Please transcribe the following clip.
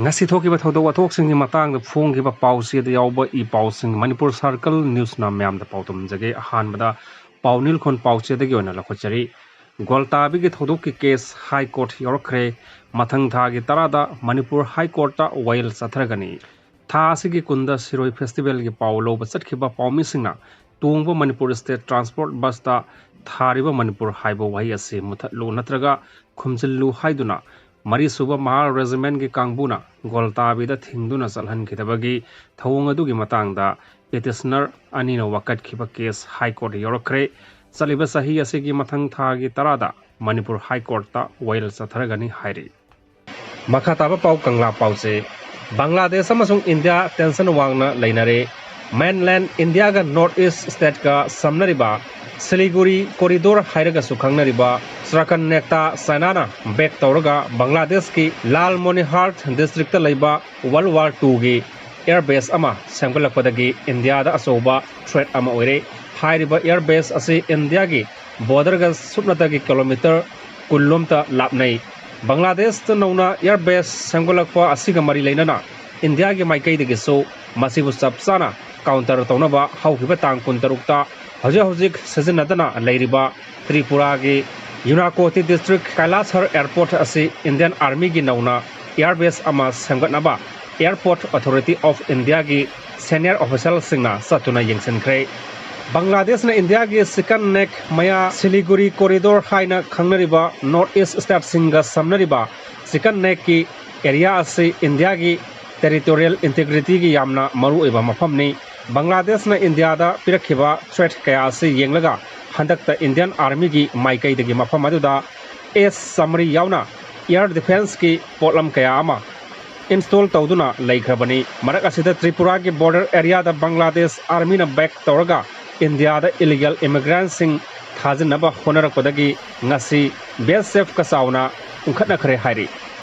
ngasi thokiba thoudok wathoksingi matangda phongkiba pausi da yawba I pausing Manipur Circle News na myam da pautum jage ahanbada paunil khon pausi da gyona lakhochari Gualtabi gi thoudok ki case High Court ywrakhre mathang tha gi tarada Manipur High Court ta wail sathragani tha asigi kunda siroi festival gi paulo basatkiba paumi singna tungba Manipur State Transport Bus ta thariba Manipur haiba wahi ase muthatlu natraga khumjillu haiduna Mari Suba Mahal Regiment ki Kangbuna Gualtabi da Thingduna Salhan Kitabagi Thawung gi matangda petitioner anino wakat khiba case High Court ywrakhre saliba sahi asigi mathang thagi tarada Manipur High Court ta wail sathragani hairi makhataba pau kangla pause Bangladesh amasung India tension wangna leinare mainland India ga North East state ka samnariba Siliguri corridor hairaga sukhangnariba Srakan nekta Sainana back tawraga Bangladesh ki Lal Monihart district ta laiba World War II gi airbase ama semgalakpadagi India da asoba threat ama oire hairiba airbase ase India gi border ga supnatagi kilometer kullomta lapnai Bangladesh ta nauna airbase semgalakpa asiga mari leinana India gi maikai dagi so masibu sapsana counter tawnaba haukiba tang kuntarukta Hojik Sazinadana Lairiba Tripura gi Unakoti district Kailasar airport ase Indian Army gi nauna airbase ama semgatnaba Airport Authority of India gi senior official singna satuna yengsenkhre Bangladesh na India gi second neck maya Siliguri corridor haina khangnariba North East state singa samnariba second neck ki area ase India gi territorial integrity gi yamna maru eba mafamni Bangladesh na India da pirakhiba threat kaya ase yenglaga handakta Indian Army gi maikai dagi mafam aduda as summary yauna air defense ki potlam kaya ama install tawduna laikhrabani marak asida Tripura gi border area da Bangladesh Army na back tawraga India da illegal immigrants sing thajinaba honarakpadagi ngasi base safe kasauna unkhatna khare hairi